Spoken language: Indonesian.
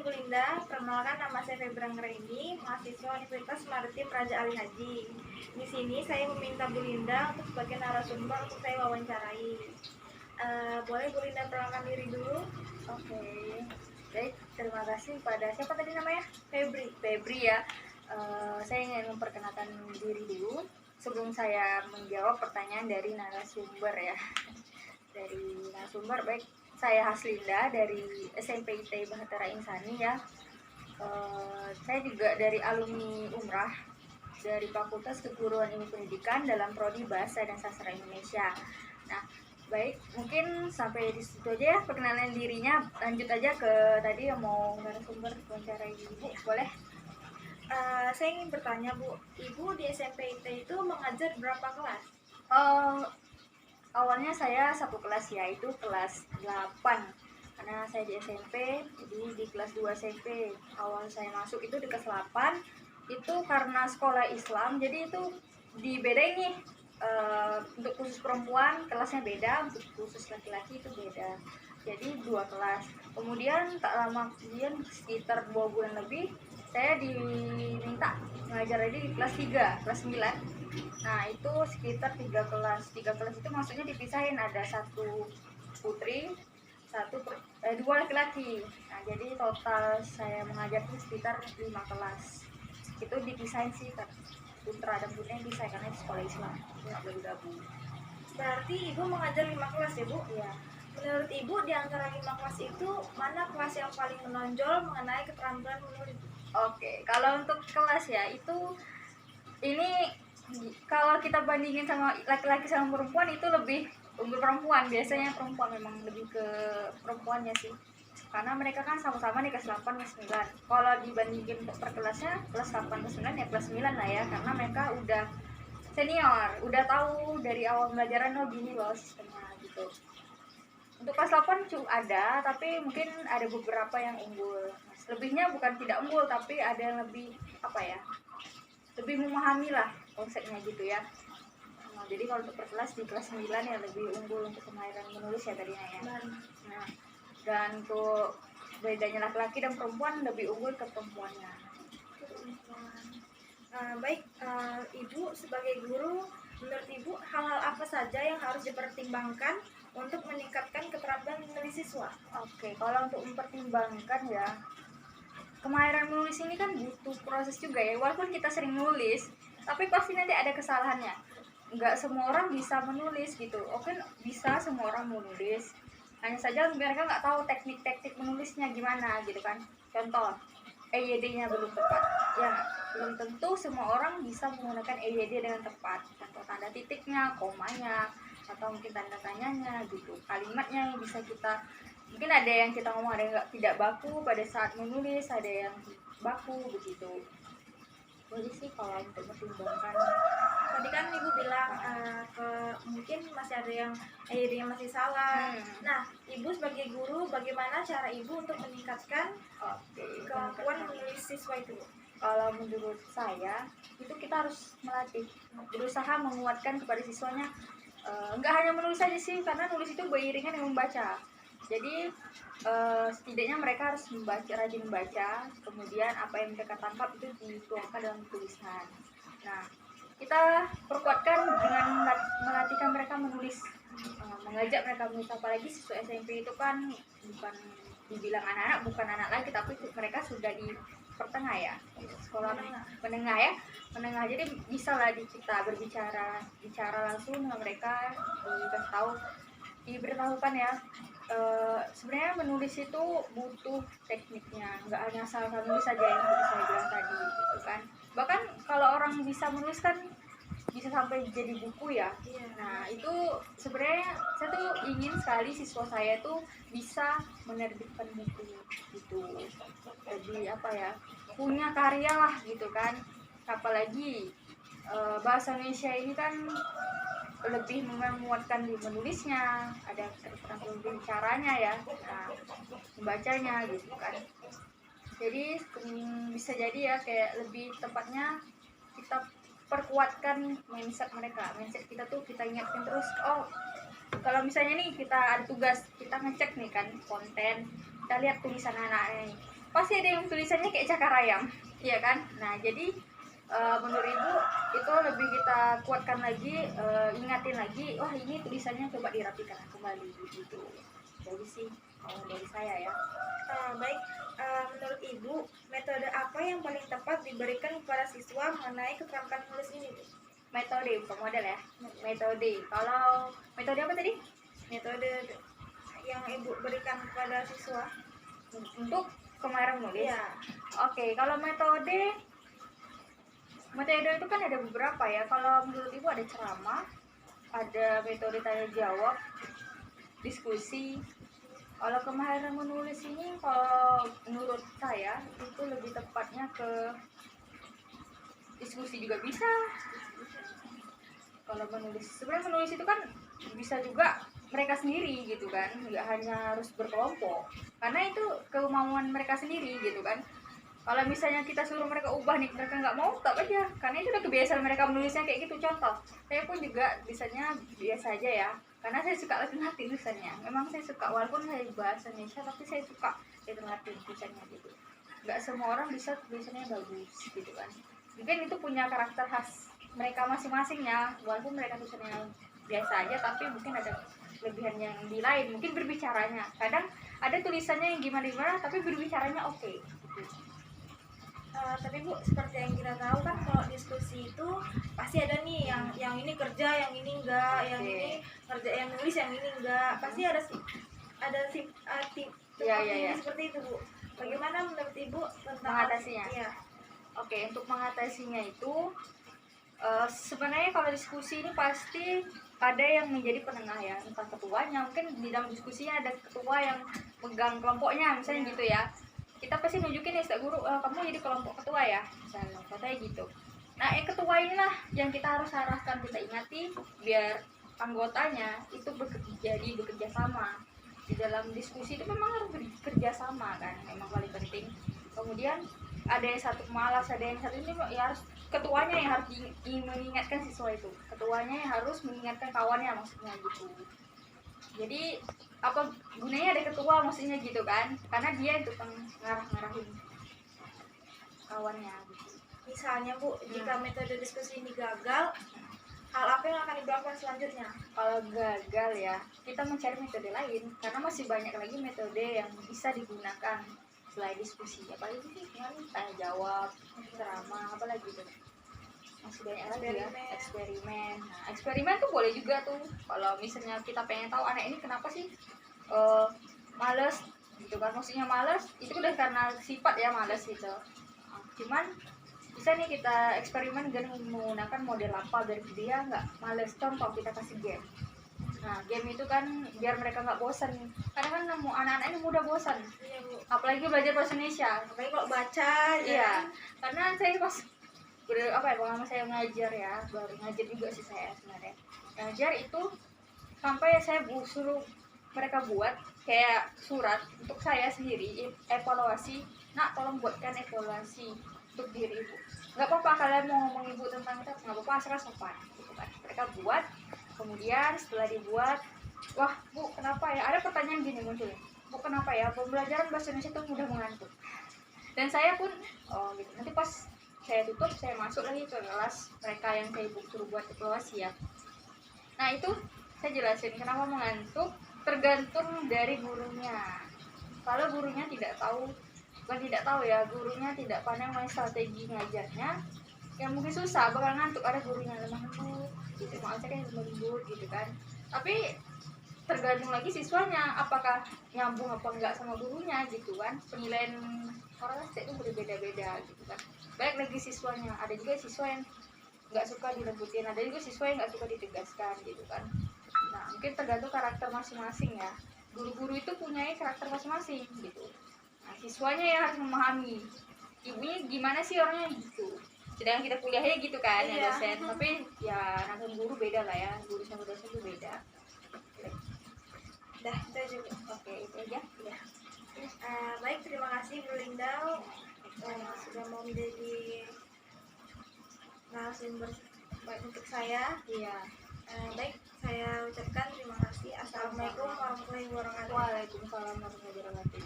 Bu Linda, perkenalkan nama saya Febra Anggraini, mahasiswa Universitas Maritim Raja Ali Haji. Di sini saya meminta Bu Linda untuk sebagai narasumber untuk saya wawancarai. Boleh Bu Linda perkenalkan diri dulu? Oke, baik. Terima kasih pada siapa tadi namanya? Febri. Febri ya. Saya ingin memperkenalkan diri dulu sebelum saya menjawab pertanyaan dari narasumber ya. Dari narasumber, baik. Saya Haslinda dari SMP IT Bahtera Insani ya. Saya juga dari alumni Umrah dari Fakultas Keguruan Ilmu Pendidikan dalam Prodi Bahasa dan Sastra Indonesia. Nah, baik, mungkin sampai di situ aja ya perkenalan dirinya. Lanjut aja ke tadi yang mau narasumber wawancarai Ibu, boleh? Saya ingin bertanya Bu, Ibu di SMP IT itu mengajar berapa kelas? Awalnya saya satu kelas ya, itu kelas 8 karena saya di SMP, jadi di kelas 2 SMP awal saya masuk itu di kelas 8 itu karena sekolah Islam, jadi itu dibedain nih. Untuk khusus perempuan kelasnya beda, untuk khusus laki-laki itu beda, jadi 2 kelas. Kemudian tak lama kemudian sekitar 2 bulan lebih saya diminta ngajar lagi di kelas 3, kelas 9. Nah itu sekitar 3 kelas itu maksudnya dipisahin, ada satu putri, dua laki-laki. Nah jadi total saya mengajar itu sekitar 5 kelas. Itu dipisahin sih, putra dan putri yang bisa karena di sekolah Islam nggak boleh gabung. Berarti Ibu mengajar 5 kelas ya Bu? Iya. Menurut Ibu di antara 5 kelas itu mana kelas yang paling menonjol mengenai keterampilan menulis? Oke, kalau untuk kelas ya itu ini kalau kita bandingin sama laki-laki sama perempuan itu lebih unggul perempuan. Biasanya perempuan memang lebih ke perempuannya sih. Karena mereka kan sama-sama di kelas 8 kelas 9. Kalau dibandingin per kelasnya kelas 8 kelas 9 ya kelas 9 lah ya, karena mereka udah senior, udah tahu dari awal pembelajaran oh gini loh sistemnya gitu. Untuk kelas 8 ada, tapi mungkin ada beberapa yang unggul. Lebihnya bukan tidak unggul, tapi ada yang lebih apa ya? Lebih memahami lah konsepnya gitu ya. Nah, jadi kalau untuk per kelas di kelas 9 ya lebih unggul untuk kemahiran menulis ya tadinya ya. Nah, dan untuk bedanya laki-laki dan perempuan lebih unggul ke perempuannya. Baik, Ibu sebagai guru, menurut Ibu hal-hal apa saja yang harus dipertimbangkan untuk meningkatkan keterampilan menulis siswa? Oke, kalau untuk mempertimbangkan ya, kemahiran menulis ini kan butuh proses juga ya. Walaupun kita sering nulis, tapi pasti nanti ada kesalahannya. Nggak semua orang bisa menulis gitu. Oke, bisa semua orang menulis. Hanya saja mereka nggak tahu teknik-teknik menulisnya gimana gitu kan. Contoh, EYD-nya belum tepat. Ya, belum tentu semua orang bisa menggunakan EYD dengan tepat. Contoh tanda titiknya, komanya, atau mungkin tanda tanyanya gitu. Kalimatnya yang bisa kita, mungkin ada yang kita ngomong ada yang tidak baku pada saat menulis, ada yang baku begitu. Jadi sih kalau untuk mempertimbangkan, Tadi kan Ibu bilang mungkin masih ada yang EYD-nya masih salah. Nah, Ibu sebagai guru, bagaimana cara Ibu untuk meningkatkan kemampuan menulis siswa itu? kalau menurut saya itu kita harus melatih, berusaha menguatkan kepada siswanya. Nggak hanya menulis saja sih, karena nulis itu beriringan dengan membaca. Jadi setidaknya mereka harus membaca, rajin membaca, kemudian apa yang mereka tangkap itu dituangkan dalam tulisan. Nah, kita perkuatkan dengan melatihkan mereka menulis, mengajak mereka menulis, apalagi siswa SMP itu kan bukan dibilang anak-anak, bukan anak lagi, tapi mereka sudah di pertengah ya, sekolah menengah ya, menengah. Jadi bisa lah kita bicara langsung dengan mereka, dikasih tahu, diberitahukan ya. Sebenarnya menulis itu butuh tekniknya, nggak hanya asal nulis saja yang seperti saya bilang tadi gitu kan. Bahkan kalau orang bisa menulis kan bisa sampai jadi buku ya. Nah itu sebenarnya saya tuh ingin sekali siswa saya tuh bisa menerbitkan buku gitu, jadi apa ya, punya karya lah gitu kan. Apalagi bahasa Indonesia ini kan lebih menguatkan di menulisnya, ada keterampilan caranya ya, nah, membacanya gitu kan. Jadi bisa jadi ya kayak lebih tepatnya kita perkuatkan mindset mereka. Mindset kita tuh kita ingatkan terus, oh kalau misalnya nih kita ada tugas, kita ngecek nih kan konten, kita lihat tulisan anak-anak nih, pasti ada yang tulisannya kayak cakar ayam, ya kan? Nah jadi menurut ibu itu lebih kita kuatkan lagi, ingatin lagi, wah ini tulisannya coba dirapikan kembali gitu. Jadi sih kalau dari saya ya. Baik, menurut Ibu, metode apa yang paling tepat diberikan kepada siswa mengenai keterampilan menulis ini, Bu? Metode bukan model ya. Metode. Kalau metode apa tadi? Metode yang Ibu berikan kepada siswa? Untuk kemarin menulis. Iya. Oke, kalau metode itu kan ada beberapa ya. Kalau menurut ibu ada ceramah, ada metode tanya jawab, diskusi. Kalau kemahiran menulis ini, kalau menurut saya itu lebih tepatnya ke diskusi juga bisa. Kalau menulis, sebenarnya menulis itu kan bisa juga mereka sendiri gitu kan, nggak hanya harus berkelompok, karena itu kemauan mereka sendiri gitu kan. Kalau misalnya kita suruh mereka ubah nih, mereka nggak mau, tak aja, karena itu udah kebiasaan mereka menulisnya kayak gitu. Contoh, saya pun juga bisanya biasa aja ya, karena saya suka latih tulisannya. Memang saya suka, walaupun saya bahasa Indonesia, tapi saya suka latih tulisannya gitu. Nggak semua orang bisa tulisannya bagus gitu kan. Mungkin itu punya karakter khas mereka masing-masing ya, walaupun mereka tulisannya biasa aja, tapi mungkin ada kelebihan yang di lain, mungkin berbicaranya. Kadang ada tulisannya yang gimana-gimana, tapi berbicaranya oke. Gitu. Tapi Bu, seperti yang kita tahu kan kalau diskusi itu pasti ada nih yang ini kerja, yang ini enggak, yang ini kerja, yang nulis, yang ini enggak. Pasti ada tip Ya. seperti itu, Bu. Bagaimana menurut Ibu tentang Mengatasinya? Iya. Oke, untuk mengatasinya itu sebenarnya kalau diskusi ini pasti ada yang menjadi penengah ya, entah ketuanya, mungkin di dalam diskusinya ada ketua yang pegang kelompoknya misalnya gitu ya. Kita pasti nunjukin ya, guru, kamu jadi kelompok ketua ya, misalnya katanya gitu. Nah, ketua inilah yang kita harus arahkan, kita ingati biar anggotanya itu bekerja sama. Di dalam diskusi itu memang harus bekerja sama kan, memang paling penting. Kemudian ada yang satu malas, ada yang satu ini ya, harus ketuanya yang harus mengingatkan siswa itu, ketuanya yang harus mengingatkan kawannya, maksudnya gitu. Jadi apa gunanya ada ketua, maksudnya gitu kan, karena dia itu ngarah-ngarahin kawannya gitu. Misalnya Bu, jika metode diskusi ini gagal, hal apa yang akan dilakukan selanjutnya? Kalau gagal ya, kita mencari metode lain, karena masih banyak lagi metode yang bisa digunakan selain diskusi. Apalagi sih kemarin tanya jawab, ceramah, apalagi tuh masih banyak lagi ya, eksperimen. Nah, eksperimen tuh boleh juga tuh. Kalau misalnya kita pengen tahu anak ini kenapa sih males gitu kan, maksudnya males itu udah karena sifat ya males gitu. Cuman bisa nih kita eksperimen dengan menggunakan model apa biar dia nggak males. Contoh, kita kasih game. Nah, game itu kan biar mereka nggak bosan. Kadang kan anak-anak ini mudah bosan. Iya, Bu. Apalagi belajar bahasa Indonesia. Apalagi kalau baca, Iya. Karena saya pas pengalaman saya ngajar ya, baru ngajar juga sih saya sebenarnya. Ngajar itu sampai saya suruh mereka buat kayak surat untuk saya sendiri, evaluasi. Nak, tolong buatkan evaluasi untuk diri ibu. Nggak apa-apa kalian mau ngomong ibu tentang itu, nggak apa-apa, asal sopan gitu kan. Mereka buat, kemudian setelah dibuat, wah Bu, kenapa ya, ada pertanyaan gini muncul, Bu, kenapa ya pembelajaran bahasa Indonesia itu mudah mengantuk. Dan saya pun gitu, nanti pas saya tutup, saya masuk lagi ke kelas mereka yang saya suruh buat evaluasi ya. Nah, itu saya jelasin kenapa mengantuk, tergantung dari gurunya. Kalau gurunya tidak tahu, bukan tidak tahu ya, gurunya tidak pandai main strategi ngajarnya, ya mungkin susah, bakal ngantuk. Ada gurunya lemah lembut gitu, mau aja kayak lembut gitu kan. Tapi tergantung lagi siswanya, apakah nyambung apa enggak sama gurunya gitu kan. Penilaian orang itu berbeda-beda gitu kan. Baik lagi siswanya, ada juga siswa yang nggak suka dilembutin, ada juga siswa yang nggak suka ditegaskan gitu kan. Nah, mungkin tergantung karakter masing-masing ya. Guru-guru itu punya karakter masing-masing gitu. Nah, siswanya yang harus memahami ibunya gimana sih orangnya gitu. Sedangkan kita kuliahnya gitu kan, ya dosen. Tapi ya nanti guru beda lah ya, guru sama dosen itu beda. Dah, itu aja Bu. Oke, itu aja ya. Baik, terima kasih Bu Linda sudah mau menjadi narasumber baik untuk saya. Iya. Baik, saya ucapkan terima kasih. Assalamualaikum warahmatullahi wabarakatuh. Waalaikumsalam warahmatullahi wabarakatuh.